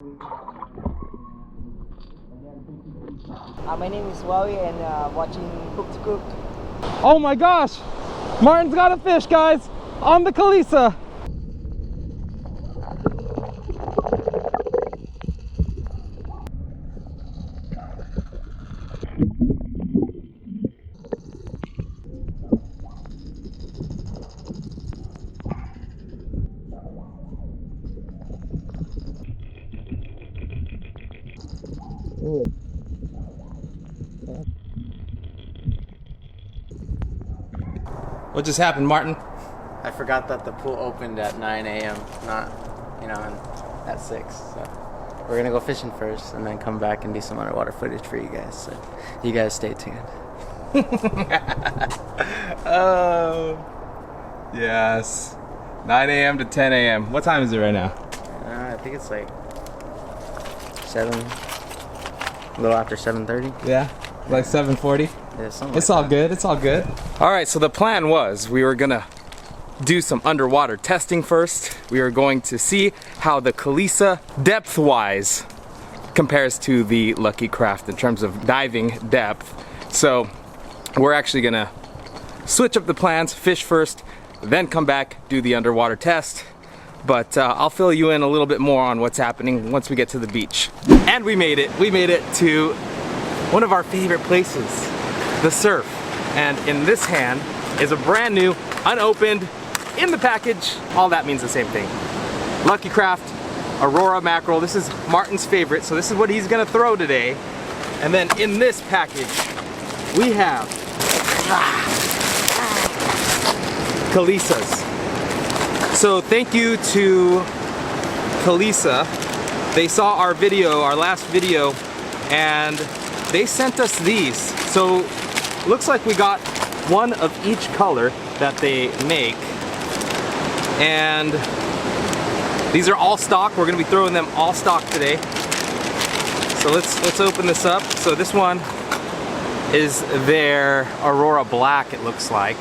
My name is Wally and watching Cook to Cook. Oh my gosh! Martin's got a fish, guys! On the Calissa! What just happened, Martin? I forgot that the pool opened at 9 a.m. not, at 6. So we're gonna go fishing first and then come back and do some underwater footage for you guys. So you guys stay tuned. Oh, yes. 9 a.m. to 10 a.m. What time is it right now? I think it's like 7, a little after 7:30. Yeah, like 7:40. Yeah, something It's like all that. good, it's all good. All right, so the plan was we were gonna do some underwater testing first. We were going to see how the Calissa depth-wise compares to the Lucky Craft in terms of diving depth. So we're actually gonna switch up the plans, fish first, then come back, do the underwater test. But I'll fill you in a little bit more on what's happening once we get to the beach. And we made it to one of our favorite places, the surf. And in this hand is a brand new, unopened, in the package, all that means the same thing. Lucky Craft, Aurora mackerel. This is Martin's favorite, so this is what he's gonna throw today. And then in this package, we have Calissas. So thank you to Calissa. They saw our video, our last video, and they sent us these. So looks like we got one of each color that they make. And these are all stock. We're gonna be throwing them all stock today. So let's open this up. So this one is their Aurora Black, it looks like.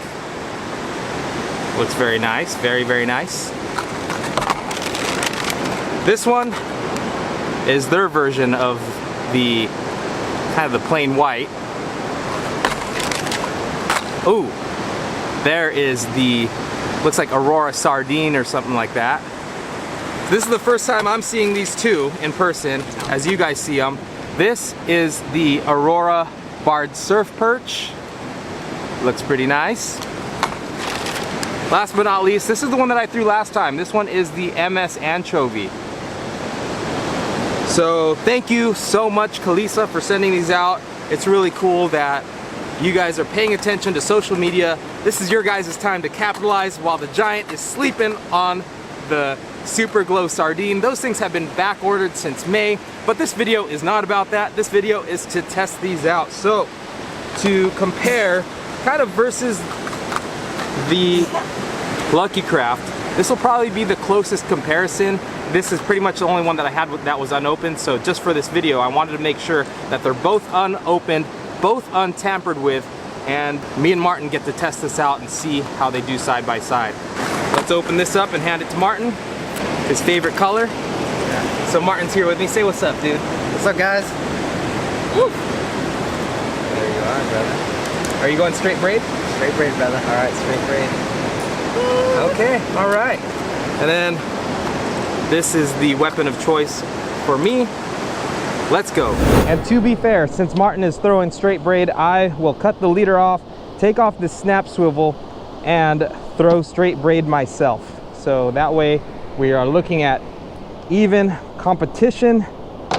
Looks very nice, very, very nice. This one is their version of the kind of the plain white. Ooh, there is the, looks like Aurora Sardine or something like that. This is the first time I'm seeing these two in person, as you guys see them. This is the Aurora Barred Surf Perch. Looks pretty nice. Last but not least, this is the one that I threw last time. This one is the MS Anchovy. So thank you so much, Calissa, for sending these out. It's really cool that you guys are paying attention to social media. This is your guys' time to capitalize while the giant is sleeping on the Super Glow Sardine. Those things have been back ordered since May, but this video is not about that. This video is to test these out. So to compare kind of versus the Lucky Craft, this will probably be the closest comparison. This is pretty much the only one that I had that was unopened, so just for this video I wanted to make sure that they're both unopened, both untampered with, and me and Martin get to test this out and see how they do side by side. Let's open this up and hand it to Martin, his favorite color. Yeah. So Martin's here with me. Say what's up, dude. What's up, guys? Woo. There you are, brother. Are you going straight braid? Straight braid, brother. All right, straight braid. Okay, all right. And then this is the weapon of choice for me. Let's go. And to be fair, since Martin is throwing straight braid, I will cut the leader off, take off the snap swivel, and throw straight braid myself. So that way we are looking at even competition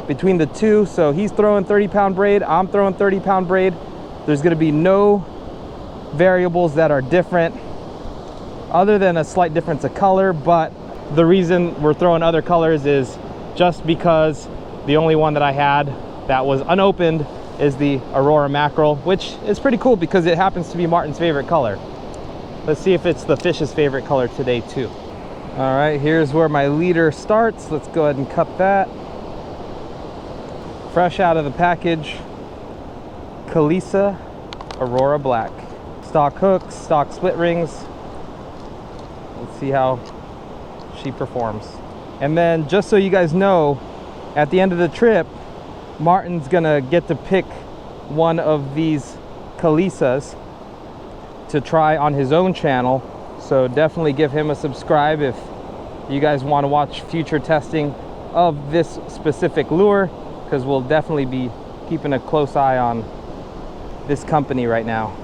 between the two. So he's throwing 30-pound braid, I'm throwing 30-pound braid. There's gonna be no variables that are different other than a slight difference of color, but the reason we're throwing other colors is just because the only one that I had that was unopened is the Aurora Mackerel, which is pretty cool because it happens to be Martin's favorite color. Let's see if it's the fish's favorite color today too. All right, here's where my leader starts. Let's go ahead and cut that. Fresh out of the package, Calissa Aurora Black. Stock hooks, stock split rings. Let's see how she performs. And then just so you guys know, at the end of the trip, Martin's gonna get to pick one of these Calissas to try on his own channel. So definitely give him a subscribe if you guys want to watch future testing of this specific lure, because we'll definitely be keeping a close eye on this company right now.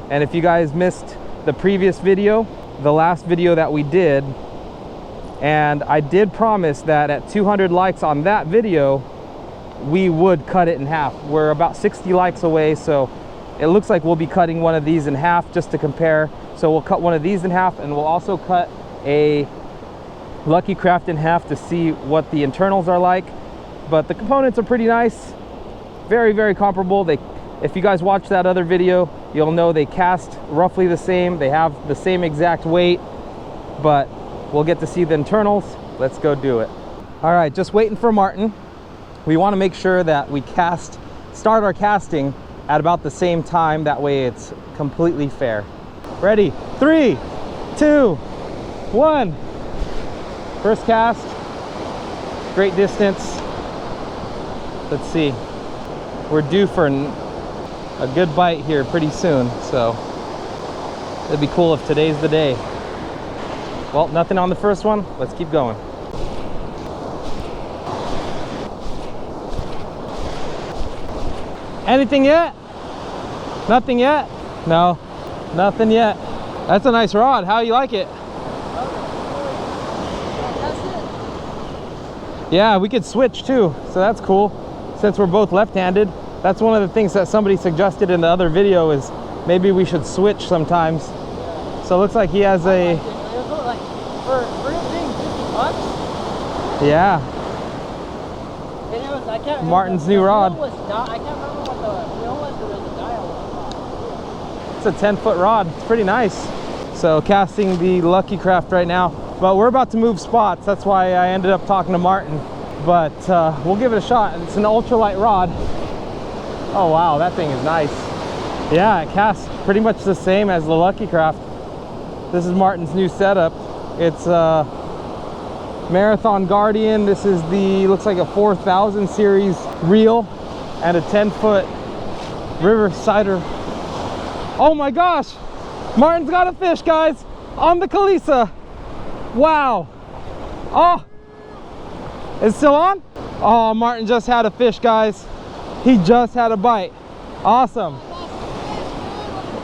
And if you guys missed the previous video, the last video that we did, and I did promise that at 200 likes on that video we would cut it in half. We're about 60 likes away, so it looks like we'll be cutting one of these in half just to compare. So we'll cut one of these in half, and we'll also cut a Lucky Craft in half to see what the internals are like. But the components are pretty nice, very, very comparable. If you guys watch that other video, you'll know they cast roughly the same. They have the same exact weight, but we'll get to see the internals. Let's go do it. All right, just waiting for Martin. We want to make sure that we start our casting at about the same time. That way it's completely fair. Ready? 3, 2, 1. First cast, great distance. Let's see. We're due for a good bite here pretty soon, so it'd be cool if today's the day. Well, nothing on the first one. Let's keep going. Anything yet? Nothing yet? No, nothing yet. That's a nice rod. How you like it? Yeah, we could switch too, so that's cool. Since we're both left-handed, that's one of the things that somebody suggested in the other video, is maybe we should switch sometimes. So it looks like he has a... Like, for it being $50. Yeah. And it was, I can't Martin's new rod. I can't remember what the wheel was, but it was a dial. It's a 10-foot rod. It's pretty nice. So casting the Lucky Craft right now. But we're about to move spots. That's why I ended up talking to Martin. But we'll give it a shot. It's an ultralight rod. Oh wow, that thing is nice. Yeah, it casts pretty much the same as the Lucky Craft. This is Martin's new setup. It's Marathon Guardian. This is looks like a 4000 series reel and a 10-foot river sider. Oh my gosh, Martin's got a fish, guys, on the Calissa. Wow. Oh, it's still on? Oh, Martin just had a fish, guys. He just had a bite. Awesome.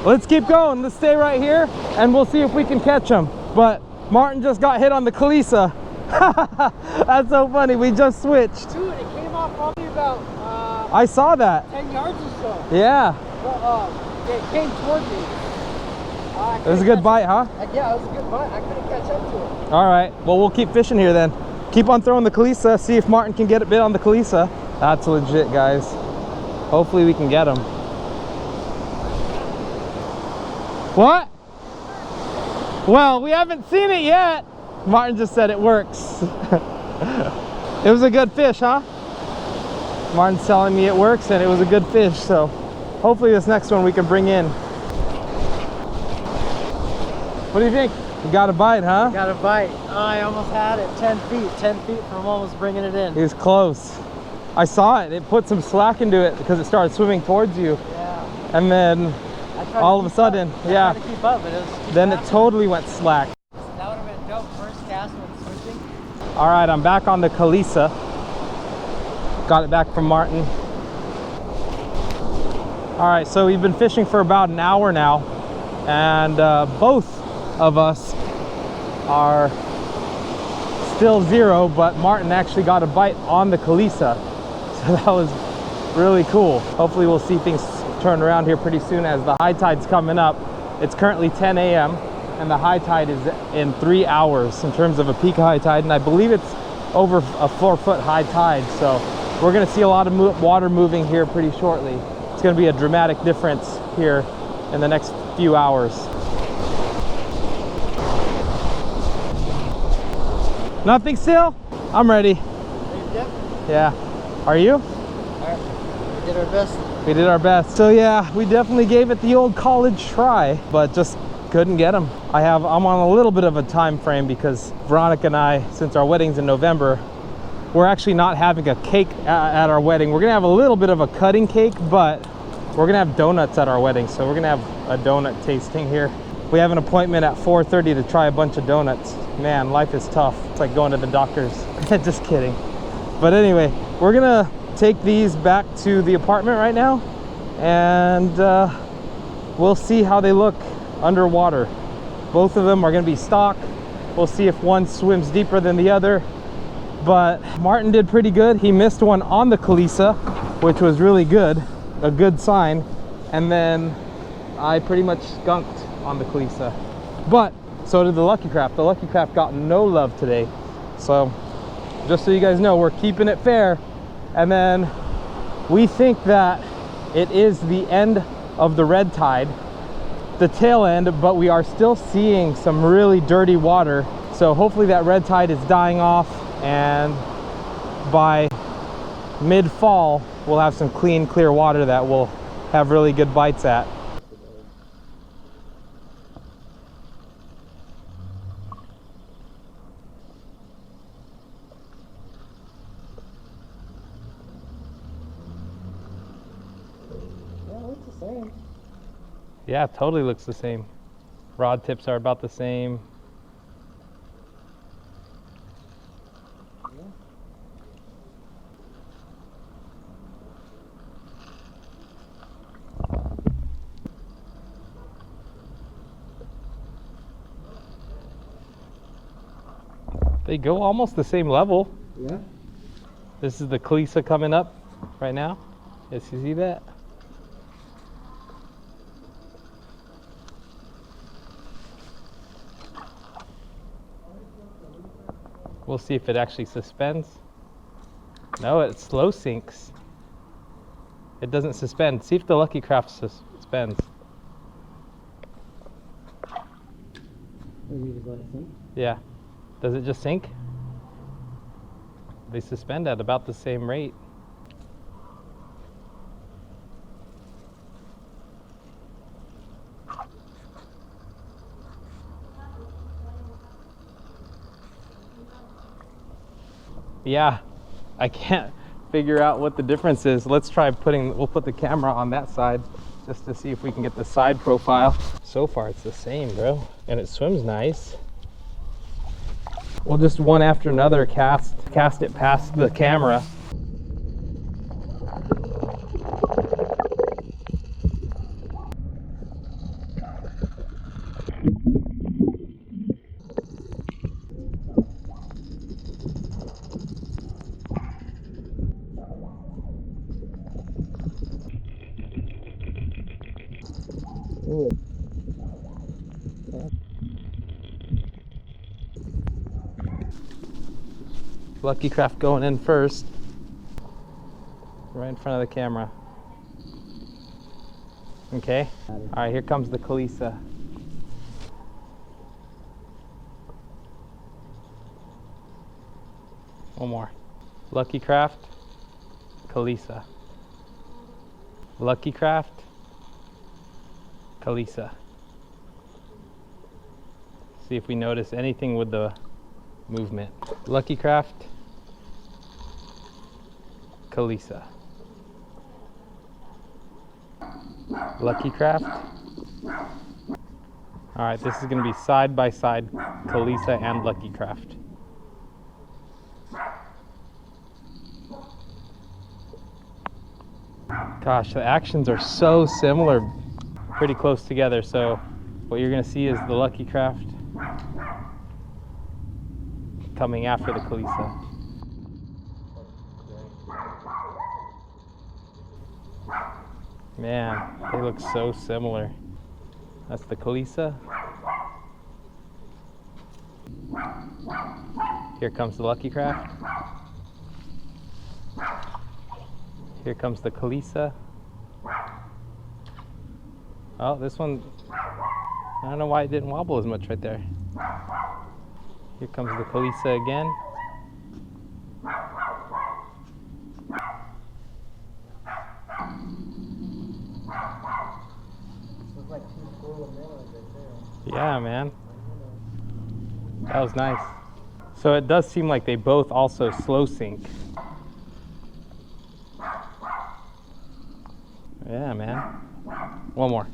Let's keep going. Let's stay right here and we'll see if we can catch him. But Martin just got hit on the Calissa. That's so funny. We just switched. Dude, it came off probably about I saw that. 10 yards or so. Yeah. Well, it came towards me. It was a good bite, huh? Yeah, it was a good bite. I couldn't catch up to it. All right. Well, we'll keep fishing here then. Keep on throwing the Calissa. See if Martin can get a bit on the Calissa. That's legit, guys. Hopefully we can get him. What? Well, we haven't seen it yet. Martin just said it works. It was a good fish, huh? Martin's telling me it works and it was a good fish, so hopefully this next one we can bring in. What do you think? You got a bite, huh? Got a bite. Oh, I almost had it. 10 feet from almost bringing it in. He was close. I saw it. It put some slack into it because it started swimming towards you. Yeah. And then all of a sudden, yeah. I tried to keep up, but it was Then it totally went slack. That would have been dope. First cast when switching. All right, I'm back on the Calissa. Got it back from Martin. All right, so we've been fishing for about an hour now, and both of us are still zero, but Martin actually got a bite on the Calissa, so that was really cool. Hopefully we'll see things turn around here pretty soon as the high tide's coming up. It's currently 10 a.m. and the high tide is in 3 hours in terms of a peak high tide, and I believe it's over a 4-foot high tide, so we're going to see a lot of water moving here pretty shortly. It's going to be a dramatic difference here in the next few hours. Nothing still? I'm ready. Yeah. Are you? We did our best. We did our best. So yeah, we definitely gave it the old college try, but just couldn't get them. I'm on a little bit of a time frame because Veronica and I, since our wedding's in November, we're actually not having a cake at our wedding. We're gonna have a little bit of a cutting cake, but we're gonna have donuts at our wedding. So we're gonna have a donut tasting here. We have an appointment at 4:30 to try a bunch of donuts. Man, life is tough. It's like going to the doctor's. Just kidding. But anyway, we're gonna take these back to the apartment right now, and we'll see how they look underwater. Both of them are gonna be stock. We'll see if one swims deeper than the other. But Martin did pretty good. He missed one on the Calissa, which was really good, a good sign. And then I pretty much skunked on the Calissa. But so did the Lucky Craft. The Lucky Craft got no love today. So just so you guys know, we're keeping it fair. And then we think that it is the end of the red tide, the tail end, but we are still seeing some really dirty water. So hopefully that red tide is dying off, and by mid-fall we'll have some clean, clear water that we'll have really good bites at. Yeah, it totally looks the same. Rod tips are about the same. They go almost the same level. Yeah. This is the Calissa coming up right now. Yes, you see that? We'll see if it actually suspends. No, it slow sinks. It doesn't suspend. See if the Lucky Craft suspends. Yeah. Does it just sink? They suspend at about the same rate. Yeah, I can't figure out what the difference is. Let's try we'll put the camera on that side just to see if we can get the side profile. So far it's the same, bro, and it swims nice. We'll just one after another cast it past the camera. Lucky Craft going in first, right in front of the camera. Okay. All right, here comes the Calissa. One more. Lucky Craft, Calissa. Lucky Craft, Calissa. See if we notice anything with the movement. Lucky Craft, Calissa. Lucky Craft. All right, this is going to be side by side, Calissa and Lucky Craft. Gosh, the actions are so similar, pretty close together. So what you're going to see is the Lucky Craft coming after the Calissa. Man, they look so similar. That's the Calissa. Here comes the Lucky Craft. Here comes the Calissa. Oh, this one, I don't know why it didn't wobble as much right there. Here comes the Calissa again. Yeah, man. That was nice. So it does seem like they both also slow sink. Yeah, man. One more.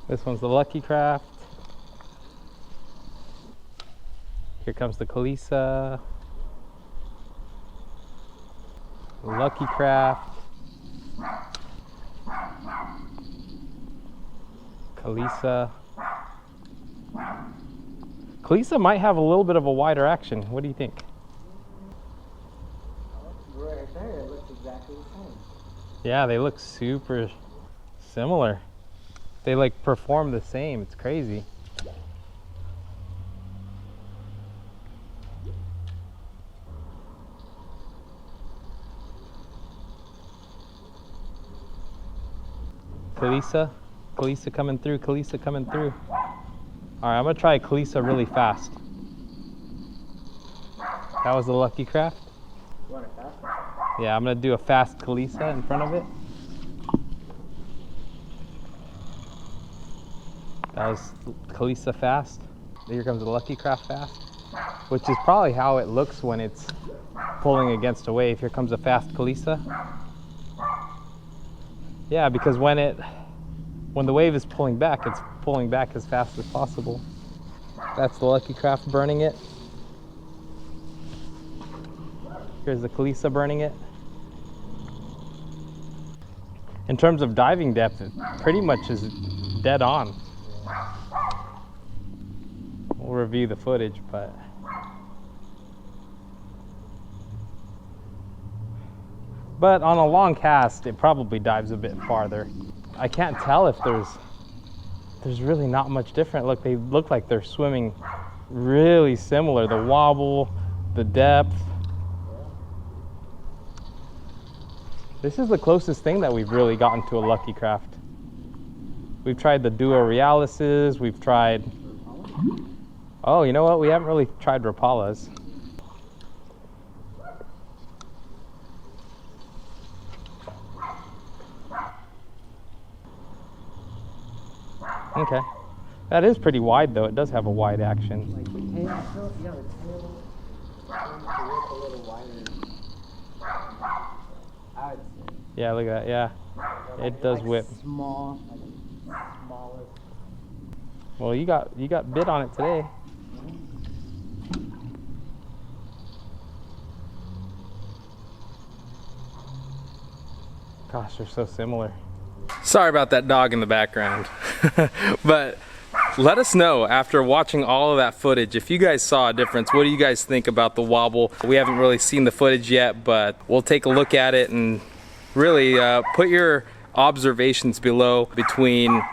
This one's the Lucky Craft. Here comes the Calissa. Lucky Craft. Calissa. Calissa might have a little bit of a wider action. What do you think? Right there, it looks exactly the same. Yeah, they look super similar. They like perform the same. It's crazy. Calissa coming through, Calissa coming through. All right, I'm gonna try Calissa really fast. That was the Lucky Craft. You want it fast? Yeah, I'm gonna do a fast Calissa in front of it. That was Calissa fast. Here comes the Lucky Craft fast, which is probably how it looks when it's pulling against a wave. Here comes a fast Calissa. Yeah, because when the wave is pulling back, it's pulling back as fast as possible. That's the Lucky Craft burning it. Here's the Calissa burning it. In terms of diving depth, it pretty much is dead on. We'll review the footage, but on a long cast, it probably dives a bit farther. I can't tell if there's really not much different. Look, they look like they're swimming really similar. The wobble, the depth. This is the closest thing that we've really gotten to a Lucky Craft. We've tried the Duo Realises, we've tried... Oh, you know what? We haven't really tried Rapalas. Okay. That is pretty wide though. It does have a wide action. Like the tail, yeah, the tail seems to look a little wider. I would say. Yeah, look at that. Yeah. It does whip. Small, like smaller. Well, you got bit on it today. Gosh, they're so similar. Sorry about that dog in the background. But let us know after watching all of that footage if you guys saw a difference. What do you guys think about the wobble? We haven't really seen the footage yet, but we'll take a look at it and really put your observations below between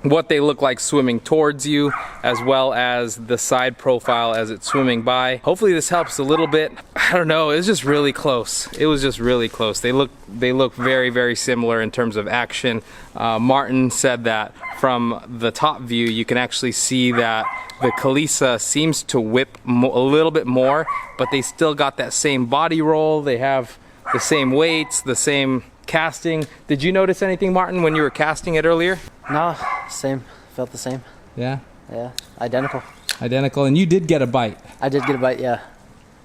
what they look like swimming towards you as well as the side profile as it's swimming by. Hopefully this helps a little bit. I don't know, it was just really close. It was just really close. They look very, very similar in terms of action. Martin said that from the top view you can actually see that the Calissa seems to whip a little bit more, but they still got that same body roll. They have the same weights, the same casting. Did you notice anything, Martin, when you were casting it earlier? No, same. Felt the same. Yeah? Yeah, identical. Identical, and you did get a bite. I did get a bite, yeah.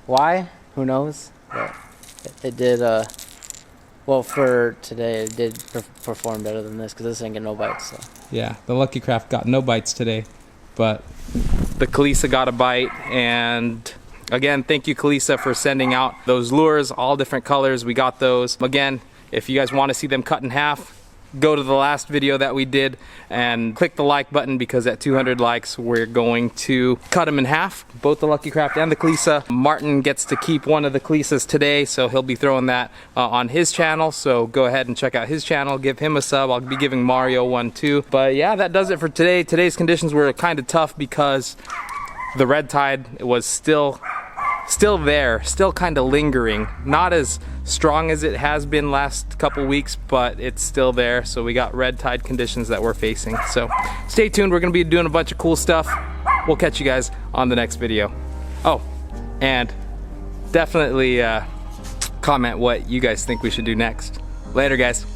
Why? Who knows? But it did, well, for today, it did perform better than this because this ain't getting no bites, so. Yeah, the Lucky Craft got no bites today, but the Calissa got a bite. And again, thank you, Calissa, for sending out those lures, all different colors. We got those. Again, if you guys want to see them cut in half, go to the last video that we did and click the like button, because at 200 likes we're going to cut them in half, both the Lucky Craft and the Calissa. Martin gets to keep one of the Calissas today, so he'll be throwing that on his channel, so go ahead and check out his channel, give him a sub. I'll be giving Mario one too. But yeah, that does it for today. Today's conditions were kind of tough because the red tide was still still there, still kind of lingering. Not as strong as it has been last couple weeks, but it's still there. So we got red tide conditions that we're facing. So stay tuned, we're gonna be doing a bunch of cool stuff. We'll catch you guys on the next video. Oh, and definitely comment what you guys think we should do next. Later, guys.